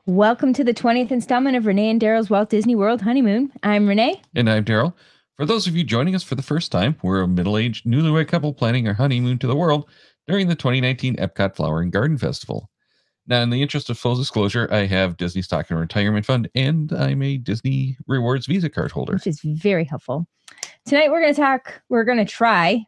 Welcome to the 20th installment of Renée and Darryl's Walt Disney World Honeymoon. I'm Renée. And I'm Darryl. For those of you joining us for the first time, we're a middle-aged newlywed couple planning our honeymoon to the world during the 2019 Epcot Flower and Garden Festival. Now, in the interest of full disclosure, I have Disney Stock and Retirement Fund, and I'm a Disney Rewards Visa card holder. Which is very helpful. Tonight we're going to try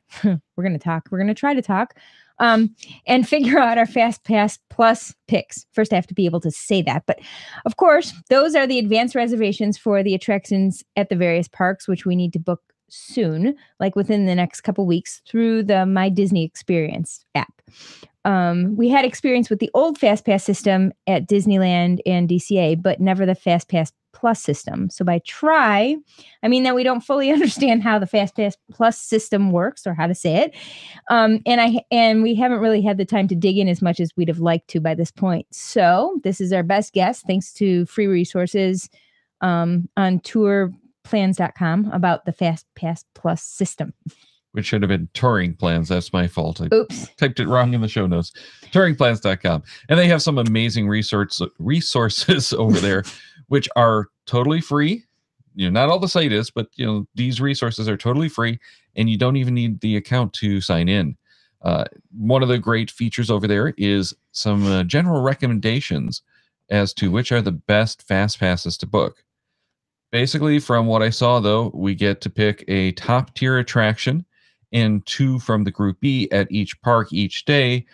to talk and figure out our FastPass Plus picks. First, I have to be able to say that. But of course, those are the advanced reservations for the attractions at the various parks, which we need to book soon, like within the next couple weeks through the My Disney Experience app. We had experience with the old FastPass system at Disneyland and DCA, but never the FastPass Plus system. So by try, I mean that we don't fully understand how the FastPass Plus system works or how to say it. And we haven't really had the time to dig in as much as we'd have liked to by this point. So this is our best guess, thanks to free resources on tourplans.com about the FastPass Plus system. Which should have been touring plans. That's my fault. I Oops. Typed it wrong in the show notes. Touringplans.com. And they have some amazing resources over there, which are totally free. You know, not all the site is, but you know, these resources are totally free, and you don't even need the account to sign in. One of the great features over there is some general recommendations as to which are the best fast passes to book. Basically, from what I saw, though, we get to pick a top tier attraction and 2 from the Group B at each park each day,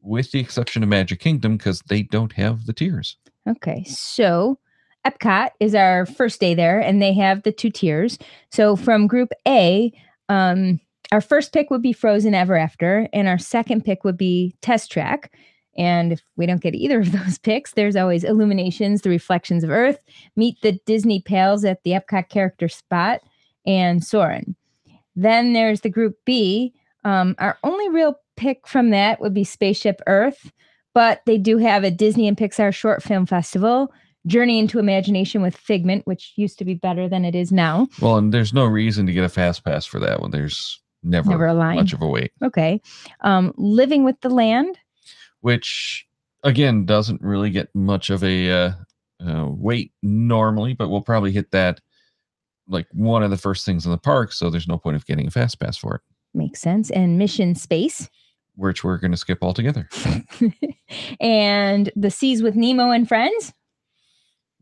with the exception of Magic Kingdom, because they don't have the tiers. Okay, so Epcot is our first day there, and they have the 2 tiers. So from Group A, our first pick would be Frozen Ever After, and our second pick would be Test Track. And if we don't get either of those picks, there's always Illuminations, The Reflections of Earth, Meet the Disney Pals at the Epcot Character Spot, and Soarin'. Then there's the Group B. Our only real pick from that would be Spaceship Earth, but they do have a Disney and Pixar Short Film Festival, Journey into Imagination with Figment, which used to be better than it is now. Well, and there's no reason to get a fast pass for that one. There's never a line. Much of a wait. Okay. Living with the Land, which again doesn't really get much of a wait normally, but we'll probably hit that like one of the first things in the park, so there's no point of getting a fast pass for it. Makes sense. And Mission Space, which we're going to skip altogether. And The Seas with Nemo and Friends.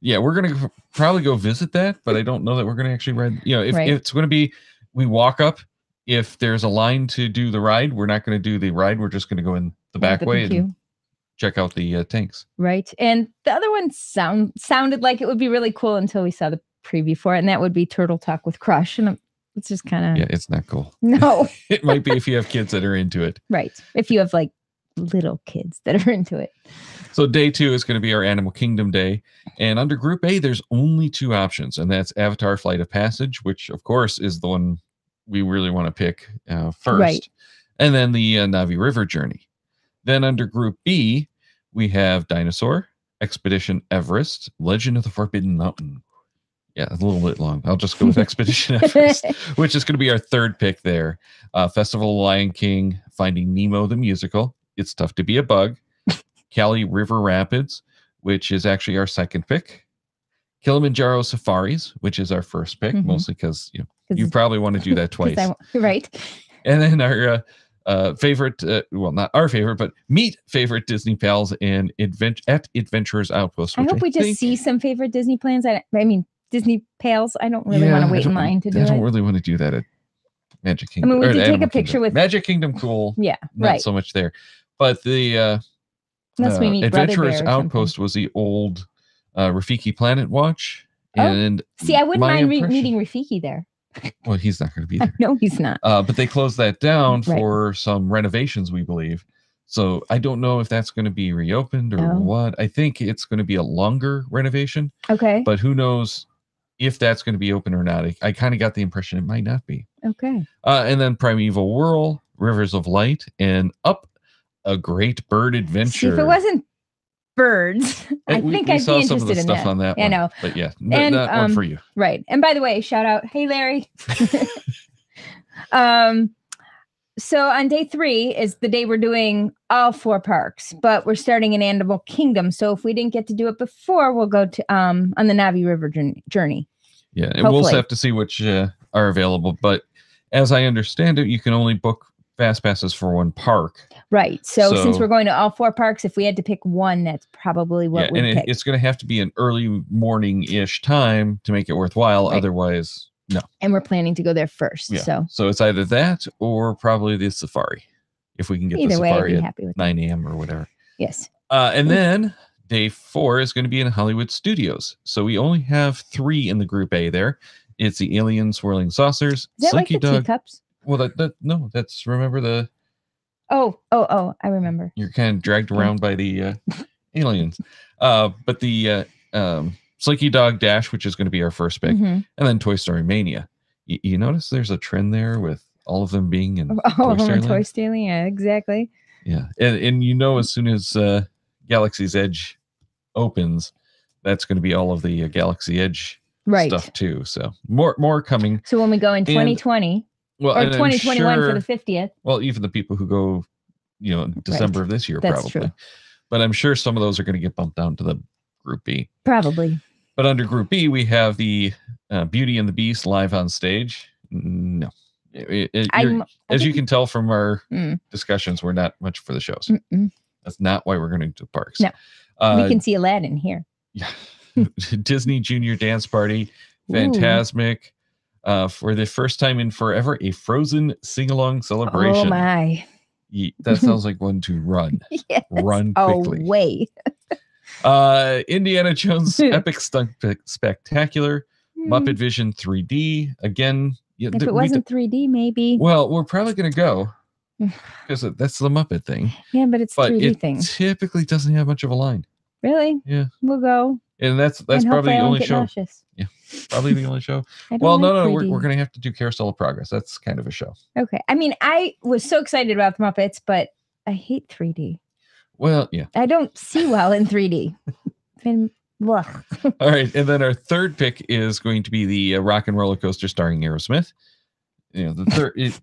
Yeah, we're going to probably go visit that, but I don't know that we're going to actually ride. You know, if it's going to be, we walk up. If there's a line to do the ride, we're not going to do the ride. We're just going to go in the back way and check out the tanks. Right. And the other one sounded like it would be really cool until we saw the preview for it, and that would be Turtle Talk with Crush. And it's just kind of... Yeah, it's not cool. No. It might be if you have kids that are into it. Right. If you have like little kids that are into it. So day 2 is going to be our Animal Kingdom day. And under Group A, there's only 2 options, and that's Avatar Flight of Passage, which of course is the one we really want to pick first. Right. And then the Navi River Journey. Then under Group B, we have Dinosaur, Expedition Everest, Legend of the Forbidden Mountain. Yeah, a little bit long. I'll just go with Expedition Everest, which is going to be our third pick there. Festival of Lion King, Finding Nemo the Musical, It's Tough to Be a Bug, Cali River Rapids, which is actually our second pick, Kilimanjaro Safaris, which is our first pick, mostly because you probably want to do that twice. Right. And then our favorite, well, not our favorite, but meet favorite Disney Pals and at Adventurers Outpost. I hope we just see some favorite Disney plans. I mean, Disney Pals. I don't really want to wait in line to do it. I don't really want to do that at Magic Kingdom. I mean, we could take a picture with Magic Kingdom. Cool. Yeah, not so much there. But the Adventurers Outpost was the old Rafiki Planet Watch. And see, I wouldn't mind meeting Rafiki there. Well, he's not going to be there. No, he's not. But they closed that down for some renovations, we believe. So I don't know if that's going to be reopened or what. I think it's going to be a longer renovation. Okay. But who knows if that's going to be open or not. I kind of got the impression it might not be. Okay. And then Primeval Whirl, Rivers of Light, and Up a Great Bird Adventure. See, if it wasn't birds, I think I'd be interested some of the in stuff that. on that one. I know. But yeah, that one for you. Right. And by the way, shout out, hey, Larry. So on day 3 is the day we're doing all 4 parks, but we're starting in Animal Kingdom. So if we didn't get to do it before, we'll go to on the Navi River journey. Yeah, and we'll have to see which are available. But as I understand it, you can only book fast passes for one park. Right. So since we're going to all 4 parks, if we had to pick one, that's probably what we'd pick. It's going to have to be an early morning-ish time to make it worthwhile. Right. Otherwise, no. And we're planning to go there first. Yeah. So it's either that or probably the safari. If we can get the safari at 9 a.m. or whatever. Yes. And then day 4 is going to be in Hollywood Studios. So we only have 3 in the group A there. It's the Alien Swirling Saucers. Is that Slinky like the Dog. Teacups? Well, no, that's, remember the... Oh, I remember. You're kind of dragged around by the aliens. But the Slinky Dog Dash, which is going to be our first pick, and then Toy Story Mania. You notice there's a trend there with all of them being in Toy Story. Yeah, exactly. Yeah, and as soon as Galaxy's Edge opens, that's going to be all of the Galaxy Edge stuff too. So more coming. So when we go in 2020, or 2021 for the 50th. Well, even the people who go, December of this year, that's probably. True. But I'm sure some of those are going to get bumped down to the Group B. Probably. But under Group B, we have the Beauty and the Beast live on stage. No. As you can tell from our discussions, we're not much for the shows. That's not why we're going to parks. No. We can see Aladdin here. Yeah. Disney Junior Dance Party, Fantasmic. For the first time in forever, a Frozen sing-along celebration. Oh, my. That sounds like one to run. Yes. Run quickly. Way. Indiana Jones Epic Stunt Spectacular, Muppet Vision 3D. Again, if it wasn't 3D, maybe. Well, we're probably going to go because that's the Muppet thing. Yeah, but it's 3D thing. Typically doesn't have much of a line. Really? Yeah. We'll go. And that's probably the only show. Nauseous. Yeah, probably the only show. Well, no, we're going to have to do Carousel of Progress. That's kind of a show. Okay. I mean, I was so excited about the Muppets, but I hate 3D. Well, yeah. I don't see well in 3D. All right, and then our third pick is going to be the Rock and Roller Coaster starring Aerosmith. The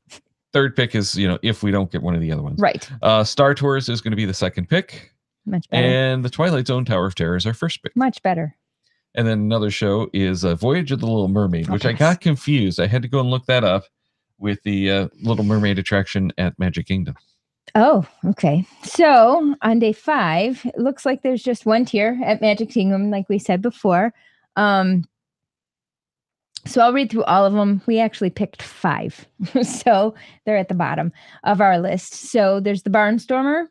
third pick is if we don't get one of the other ones. Right. Star Tours is going to be the second pick. Much better. And the Twilight Zone Tower of Terror is our first pick. Much better. And then another show is Voyage of the Little Mermaid, which I got confused. I had to go and look that up with the Little Mermaid attraction at Magic Kingdom. Oh, okay. So on day 5, it looks like there's just one tier at Magic Kingdom, like we said before. So I'll read through all of them. We actually picked 5. So they're at the bottom of our list. So there's the Barnstormer,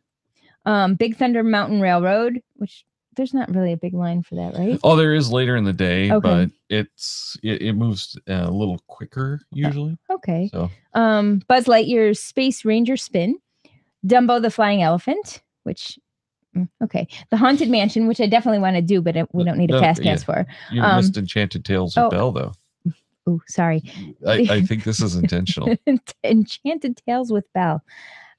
Big Thunder Mountain Railroad, which there's not really a big line for that, right? Oh, there is later in the day, but it moves a little quicker usually. Okay. So Buzz Lightyear's Space Ranger Spin, Dumbo the Flying Elephant, which the Haunted Mansion, which I definitely want to do, but we don't need a fast pass for. You missed Enchanted Tales with Belle, though. Oh, sorry. I think this is intentional. Enchanted Tales with Belle.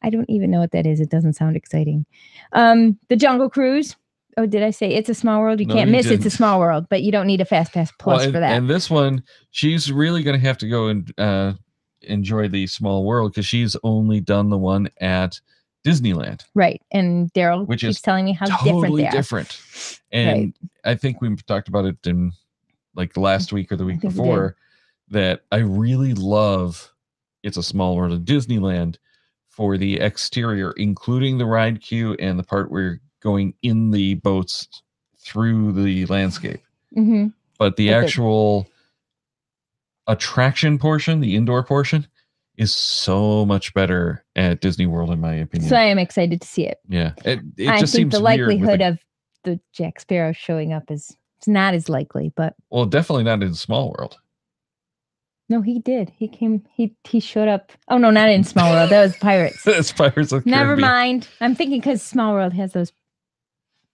I don't even know what that is. It doesn't sound exciting. The Jungle Cruise. Oh, did I say It's a Small World? You can't miss It's a Small World, but you don't need a Fast Pass Plus for that. And this one, she's really going to have to go and enjoy the Small World because she's only done the one at Disneyland. Right. And Darryl keeps telling me how totally different they are. Different. And I think we talked about it in like last week or the week before that I really love It's a Small World at Disneyland for the exterior, including the ride queue and the part where you're going in the boats through the landscape. Mm-hmm. But the actual attraction portion, the indoor portion, is so much better at Disney World, in my opinion. So I am excited to see it. Yeah. It I just think seems the likelihood of the Jack Sparrow showing up it's not as likely, but. Well, definitely not in Small World. No, he did. He came. He showed up. Oh no, not in Small World. That was Pirates. That's Pirates of the Never Caribbean. mind. I'm thinking because Small World has those.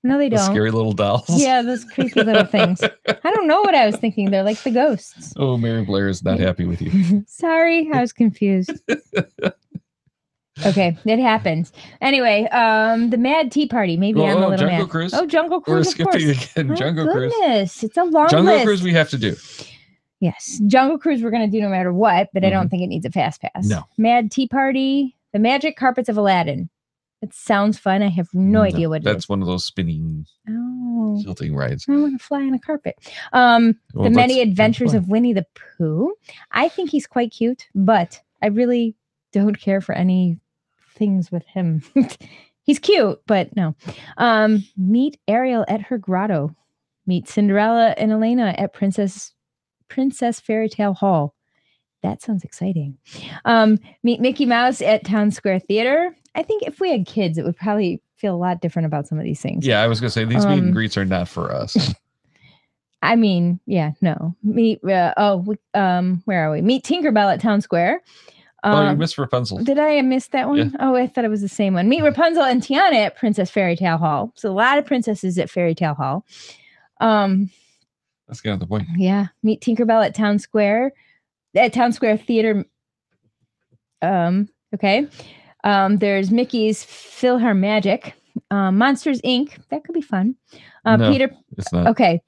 No, they don't. Scary little dolls. Yeah, those creepy little things. I don't know what I was thinking. They're like the ghosts. Oh, Mary Blair is not happy with you. Sorry, I was confused. Okay, it happens. Anyway, the Mad Tea Party. Maybe I'm a little Jungle mad. Cruise. Oh, Jungle Cruise. We're skipping again. Jungle Cruise. It's a long Jungle list. Cruise we have to do. Yes, Jungle Cruise we're going to do no matter what, but I don't think it needs a fast pass. No. Mad Tea Party, The Magic Carpets of Aladdin. It sounds fun. I have no idea what it is. That's one of those spinning, tilting rides. I want to fly on a carpet. The Many Adventures of Winnie the Pooh. I think he's quite cute, but I really don't care for any things with him. He's cute, but no. Meet Ariel at her grotto. Meet Cinderella and Elena at Princess Fairy Tale Hall. That sounds exciting. Meet Mickey Mouse at Town Square Theater. I think if we had kids, it would probably feel a lot different about some of these things. Yeah, I was going to say, these meet and greets are not for us. I mean, yeah, no. Where are we? Meet Tinkerbell at Town Square. You missed Rapunzel. Did I miss that one? Yeah. Oh, I thought it was the same one. Meet Rapunzel and Tiana at Princess Fairy Tale Hall. So a lot of princesses at Fairy Tale Hall. That's kind of the point. Yeah. Meet Tinkerbell at Town Square Theater. Okay. There's Mickey's PhilharMagic. Monsters Inc. That could be fun. No, Peter. It's not. Okay.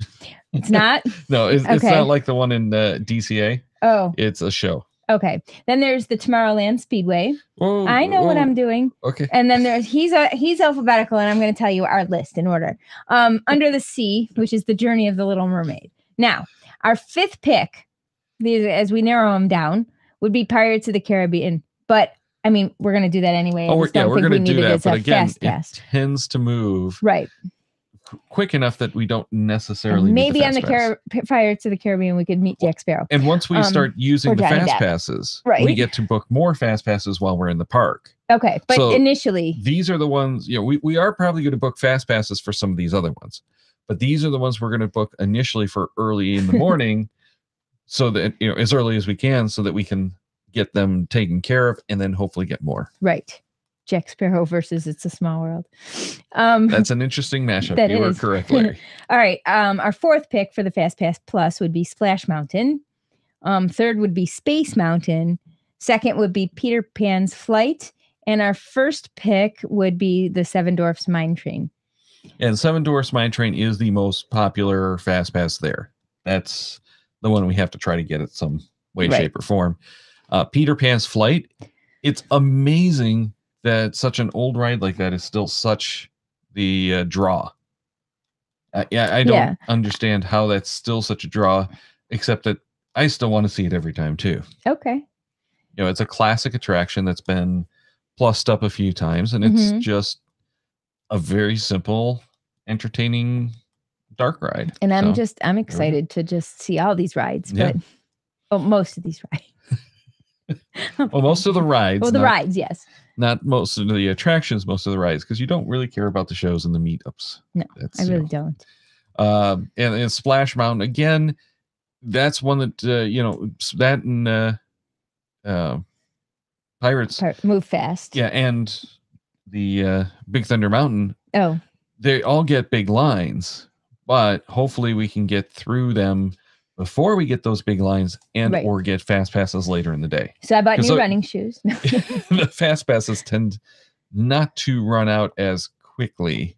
It's not? No, it's not like the one in DCA. Oh. It's a show. Okay. Then there's the Tomorrowland Speedway. Whoa, I know what I'm doing. Okay. And then there's he's alphabetical, and I'm going to tell you our list in order. Under the Sea, which is the Journey of the Little Mermaid. Now, our fifth pick, these as we narrow them down, would be Pirates of the Caribbean. But I mean, we're going to do that anyway. We're going to do that. But again, FastPass. It tends to move right quick enough that we don't necessarily maybe on the Pirates of the Caribbean we could meet Jack Sparrow. And once we start using the fast passes, we get to book more fast passes while we're in the park. Okay, but so initially these are the ones, we are probably going to book fast passes for some of these other ones, but these are the ones we're going to book initially for early in the morning, so that as early as we can, so that we can get them taken care of and then hopefully get more. Right. Jack Sparrow versus It's a Small World. That's an interesting mashup. You were correct, Larry. All right. Our fourth pick for the FastPass Plus would be Splash Mountain. Third would be Space Mountain. Second would be Peter Pan's Flight. And our first pick would be the Seven Dwarfs Mine Train. And Seven Dwarfs Mine Train is the most popular FastPass there. That's the one we have to try to get at some way, shape, or form. Peter Pan's Flight. It's amazing that such an old ride like that is still such the draw. I don't understand how that's still such a draw, except that I still want to see it every time too. Okay. It's a classic attraction that's been plussed up a few times, and it's just a very simple, entertaining dark ride. And I'm excited to just see all these rides, but most of these rides. Well, most of the rides. Well, the rides, yes. Not most of the attractions, most of the rides, because you don't really care about the shows and the meetups. No, I really don't. And Splash Mountain, again, that's one that, that and Pirates. Move Fast. Yeah, and the Big Thunder Mountain. Oh. They all get big lines, but hopefully we can get through them before we get those big lines or get fast passes later in the day. So I bought new running shoes. The fast passes tend not to run out as quickly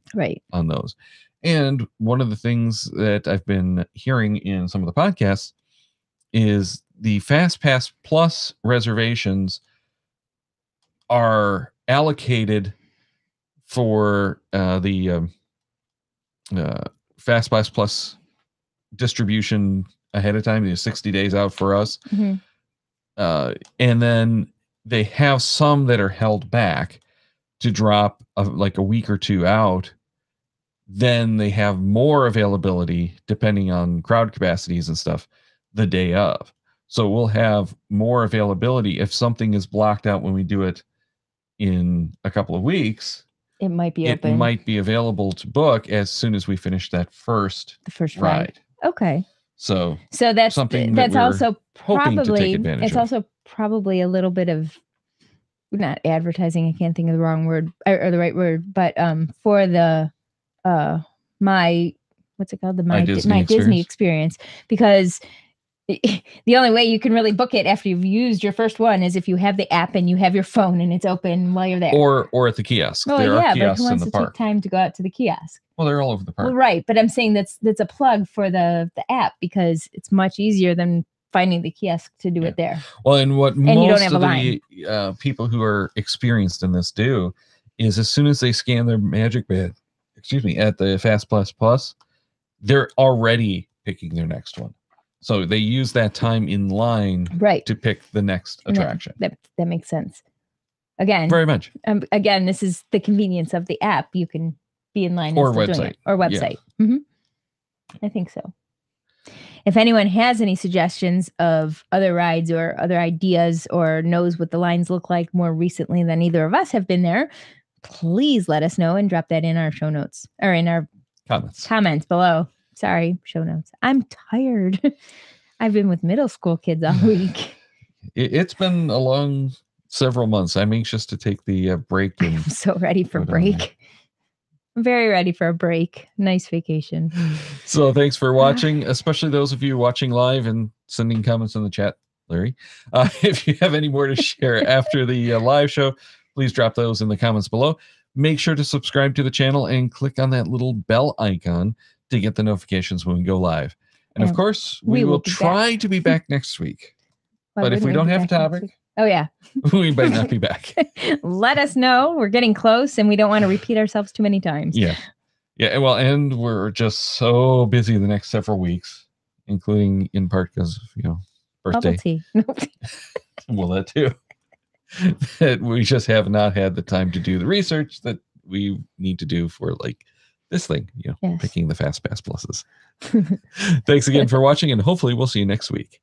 on those. And one of the things that I've been hearing in some of the podcasts is the FastPass Plus reservations are allocated for the FastPass Plus distribution ahead of time. 60 days out for us. And then they have some that are held back to drop like a week or two out. Then they have more availability depending on crowd capacities and stuff the day of. So we'll have more availability. If something is blocked out when we do it in a couple of weeks, it might be open. It might be available to book as soon as we finish the first ride. Okay. So that's something that's also hoping probably to take advantage it's of. Also probably a little bit of not advertising. I can't think of the wrong word or the right word, but for the what's it called? My Disney experience, because the only way you can really book it after you've used your first one is if you have the app and you have your phone and it's open while you're there. Or at the kiosk. Oh, there are kiosks but who wants in the to park. take time to go out to the kiosk? Well, they're all over the park. Well, right, but I'm saying that's a plug for the app, because it's much easier than finding the kiosk to do it there. Well, and what And you don't most have of a line. the people who are experienced in this do is as soon as they scan their magic band, at the FastPass+, they're already picking their next one. So they use that time in line to pick the next attraction. That makes sense. Again, very much. Again, this is the convenience of the app. You can be in line or website doing it. Or website. Yeah. I think so. If anyone has any suggestions of other rides or other ideas or knows what the lines look like more recently than either of us have been there, please let us know and drop that in our show notes or in our comments below. Sorry, show notes. I'm tired. I've been with middle school kids all week. It's been a long several months. I'm anxious to take the break. I'm so ready for break. I'm very ready for a break. Nice vacation. So thanks for watching, especially those of you watching live and sending comments in the chat, Larry. If you have any more to share after the live show, please drop those in the comments below. Make sure to subscribe to the channel and click on that little bell icon to get the notifications when we go live. And of course, we will try to be back next week. But if we don't have a topic, we might not be back. Let us know. We're getting close and we don't want to repeat ourselves too many times. Yeah. Well, and we're just so busy the next several weeks, including in part because of, birthday. Well, that too. That we just have not had the time to do the research that we need to do for this thing, picking the FastPass pluses. Thanks again for watching, and hopefully we'll see you next week.